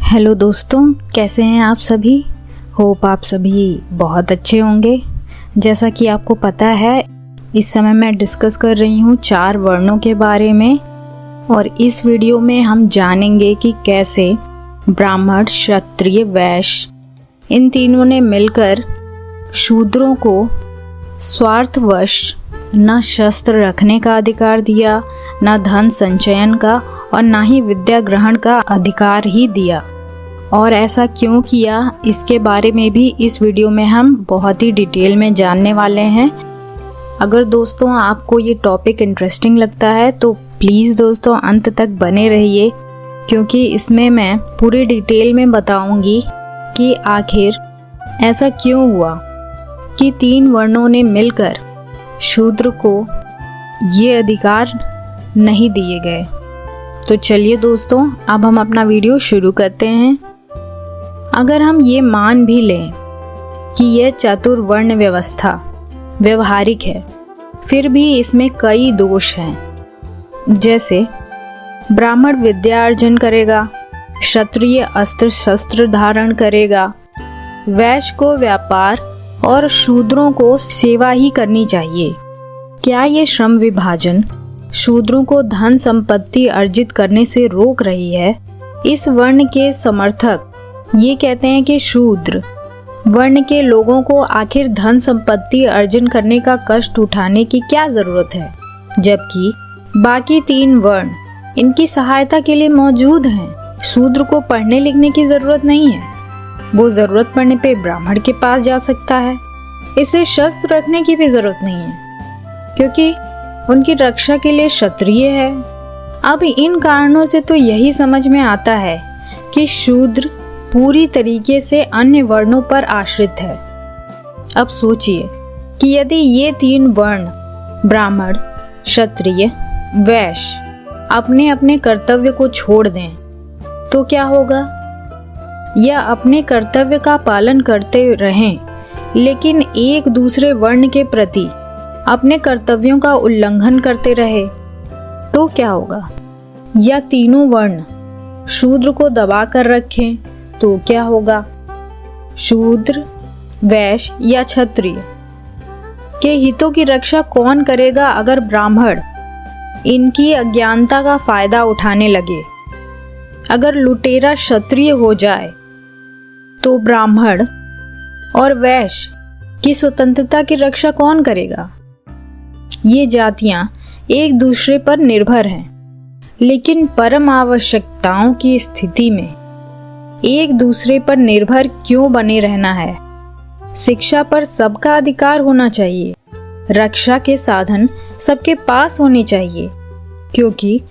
Hello दोस्तों, कैसे हैं आप सभी। होप आप सभी बहुत अच्छे होंगे। जैसा कि आपको पता है, इस समय मैं डिस्कस कर रही हूँ 4 वर्णों के बारे में और इस वीडियो में हम जानेंगे कि कैसे ब्राह्मण, क्षत्रिय, वैश्य इन तीनों ने मिलकर शूद्रों को स्वार्थवश न शस्त्र रखने का अधिकार दिया, न धन संचयन का और न ही विद्या ग्रहण का अधिकार ही दिया। और ऐसा क्यों किया, इसके बारे में भी इस वीडियो में हम बहुत ही डिटेल में जानने वाले हैं। अगर दोस्तों आपको ये टॉपिक इंटरेस्टिंग लगता है तो प्लीज़ दोस्तों अंत तक बने रहिए, क्योंकि इसमें मैं पूरी डिटेल में बताऊंगी कि आखिर ऐसा क्यों हुआ कि 3 वर्णों ने मिलकर शूद्र को ये अधिकार नहीं दिए गए। तो चलिए दोस्तों, अब हम अपना वीडियो शुरू करते हैं। अगर हम ये मान भी लें कि यह चतुर्वर्ण व्यवस्था व्यवहारिक है, फिर भी इसमें कई दोष हैं। जैसे ब्राह्मण विद्या अर्जन करेगा, क्षत्रिय अस्त्र शस्त्र धारण करेगा, वैश्य को व्यापार और शूद्रों को सेवा ही करनी चाहिए। क्या ये श्रम विभाजन शूद्रों को धन संपत्ति अर्जित करने से रोक रही है? इस वर्ण के समर्थक ये कहते हैं कि शूद्र वर्ण के लोगों को आखिर धन संपत्ति अर्जन करने का कष्ट उठाने की क्या जरूरत है, जबकि बाकी 3 वर्ण इनकी सहायता के लिए मौजूद हैं। शूद्र को पढ़ने लिखने की जरूरत नहीं है, वो जरूरत पड़ने पे ब्राह्मण के पास जा सकता है। इसे शस्त्र रखने की भी जरूरत नहीं है, क्योंकि उनकी रक्षा के लिए क्षत्रिय है। अब इन कारणों से तो यही समझ में आता है कि शूद्र पूरी तरीके से अन्य वर्णों पर आश्रित है। अब सोचिए कि यदि ये 3 वर्ण ब्राह्मण, क्षत्रिय, वैश्य अपने अपने कर्तव्य को छोड़ दें तो क्या होगा? या अपने कर्तव्य का पालन करते रहें लेकिन एक दूसरे वर्ण के प्रति अपने कर्तव्यों का उल्लंघन करते रहे तो क्या होगा? या तीनों वर्ण शूद्र को दबा कर रखें तो क्या होगा? शूद्र, वैश्य या क्षत्रिय के हितों की रक्षा कौन करेगा अगर ब्राह्मण इनकी अज्ञानता का फायदा उठाने लगे? अगर लुटेरा क्षत्रिय हो जाए तो ब्राह्मण और वैश्य की स्वतंत्रता की रक्षा कौन करेगा? ये जातियां एक दूसरे पर निर्भर हैं, लेकिन परम आवश्यकताओं की स्थिति में एक दूसरे पर निर्भर क्यों बने रहना है? शिक्षा पर सबका अधिकार होना चाहिए, रक्षा के साधन सबके पास होने चाहिए, क्योंकि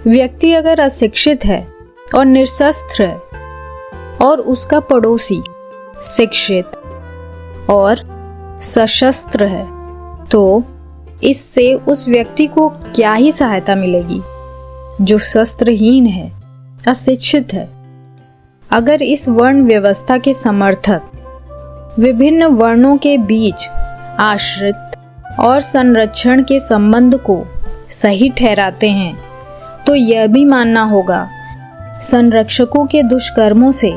व्यक्ति अगर अशिक्षित है और निरशस्त्र है और उसका पड़ोसी शिक्षित और सशस्त्र है तो इससे उस व्यक्ति को क्या ही सहायता मिलेगी जो शस्त्रहीन है, अशिक्षित है। अगर इस वर्ण व्यवस्था के समर्थक विभिन्न वर्णों के बीच आश्रित और संरक्षण के संबंध को सही ठहराते हैं तो यह भी मानना होगा संरक्षकों के दुष्कर्मों से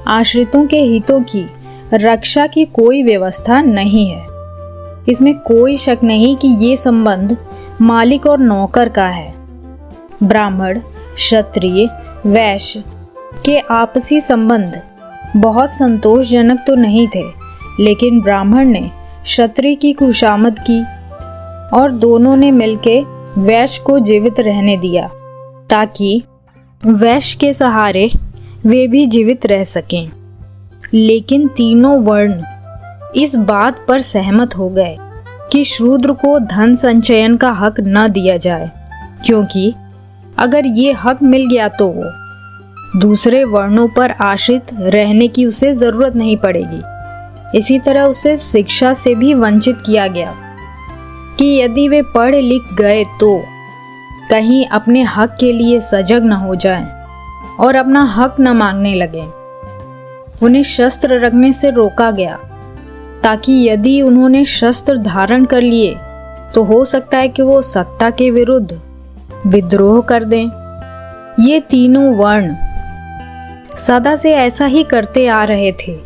आश्रितों के हितों की रक्षा की कोई व्यवस्था नहीं है। इसमें कोई शक नहीं कि ये संबंध मालिक और नौकर का है। ब्राह्मण, क्षत्रिय, वैश्य के आपसी संबंध बहुत संतोषजनक तो नहीं थे, लेकिन ब्राह्मण ने क्षत्रिय की खुशामद की और दोनों ने मिलकर वैश्य को जीवित रहने दिया ताकि वैश्य के सहारे वे भी जीवित रह सकें। लेकिन तीनों वर्ण इस बात पर सहमत हो गए कि शूद्र को धन संचयन का हक न दिया जाए, क्योंकि अगर ये हक मिल गया तो वो दूसरे वर्णों पर आश्रित रहने की उसे जरूरत नहीं पड़ेगी। इसी तरह उसे शिक्षा से भी वंचित किया गया कि यदि वे पढ़ लिख गए तो कहीं अपने हक के लिए सजग न हो जाएं और अपना हक न मांगने लगें। उन्हें शस्त्र रखने से रोका गया ताकि यदि उन्होंने शस्त्र धारण कर लिए तो हो सकता है कि वो सत्ता के विरुद्ध विद्रोह कर दें। ये तीनों वर्ण सदा से ऐसा ही करते आ रहे थे,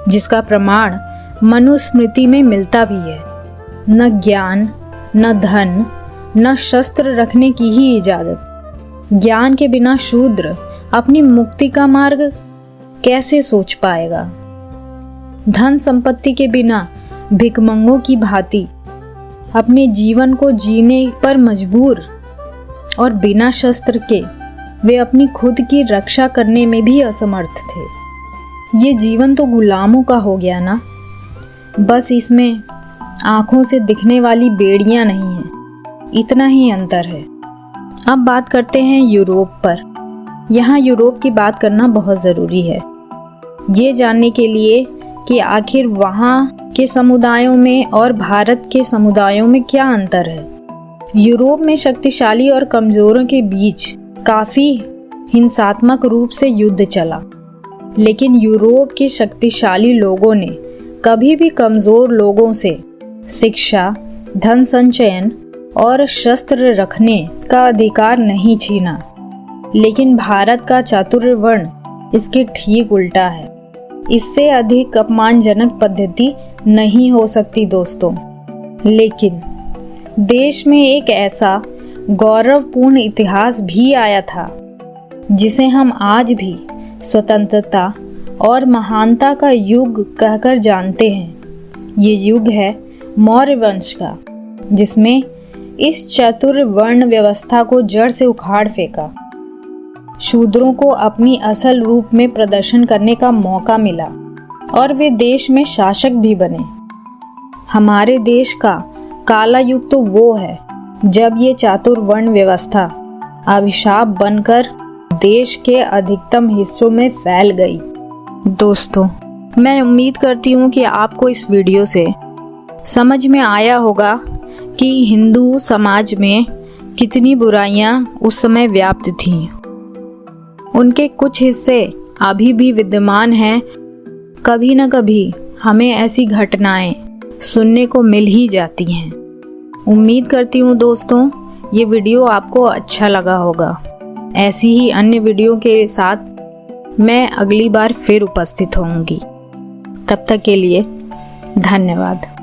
जिसका प्रमाण मनुस्मृति में मिलता भी है। न ज्ञान, न धन, न शस्त्र रखने की ही इजाजत। ज्ञान के बिना शूद्र अपनी मुक्ति का मार्ग कैसे सोच पाएगा? धन संपत्ति के बिना भिखमंगों की भांति अपने जीवन को जीने पर मजबूर, और बिना शस्त्र के वे अपनी खुद की रक्षा करने में भी असमर्थ थे। ये जीवन तो गुलामों का हो गया ना। बस इसमें आंखों से दिखने वाली बेड़ियां नहीं हैं, इतना ही अंतर है। अब बात करते हैं यूरोप पर। यहाँ यूरोप की बात करना बहुत ज़रूरी है, ये जानने के लिए कि आखिर वहाँ के समुदायों में और भारत के समुदायों में क्या अंतर है। यूरोप में शक्तिशाली और कमज़ोरों के बीच काफ़ी हिंसात्मक रूप से युद्ध चला, लेकिन यूरोप के शक्तिशाली लोगों ने कभी भी कमज़ोर लोगों से शिक्षा, धन संचयन और शस्त्र रखने का अधिकार नहीं छीना। लेकिन भारत का चातुर्य वर्ण इसके ठीक उल्टा है। इससे अधिक अपमानजनक पद्धति नहीं हो सकती दोस्तों। लेकिन देश में एक ऐसा गौरवपूर्ण इतिहास भी आया था, जिसे हम आज भी स्वतंत्रता और महानता का युग कहकर जानते हैं। ये युग है मौर्य वंश का, जिसमें इस चातुर्य वर्ण व्यवस्था को जड़ से उखाड़ फेंका। शूद्रों को अपनी असल रूप में प्रदर्शन करने का मौका मिला और वे देश में शासक भी बने। हमारे देश का काला युग तो वो है जब ये चातुर्वर्ण व्यवस्था अभिशाप बनकर देश के अधिकतम हिस्सों में फैल गई। दोस्तों, मैं उम्मीद करती हूँ कि आपको इस वीडियो से समझ में आया होगा कि हिंदू समाज में कितनी बुराइयां उस समय व्याप्त थीं। उनके कुछ हिस्से अभी भी विद्यमान हैं। कभी न कभी हमें ऐसी घटनाएं सुनने को मिल ही जाती हैं। उम्मीद करती हूँ दोस्तों, ये वीडियो आपको अच्छा लगा होगा। ऐसी ही अन्य वीडियो के साथ मैं अगली बार फिर उपस्थित होंगी। तब तक के लिए धन्यवाद।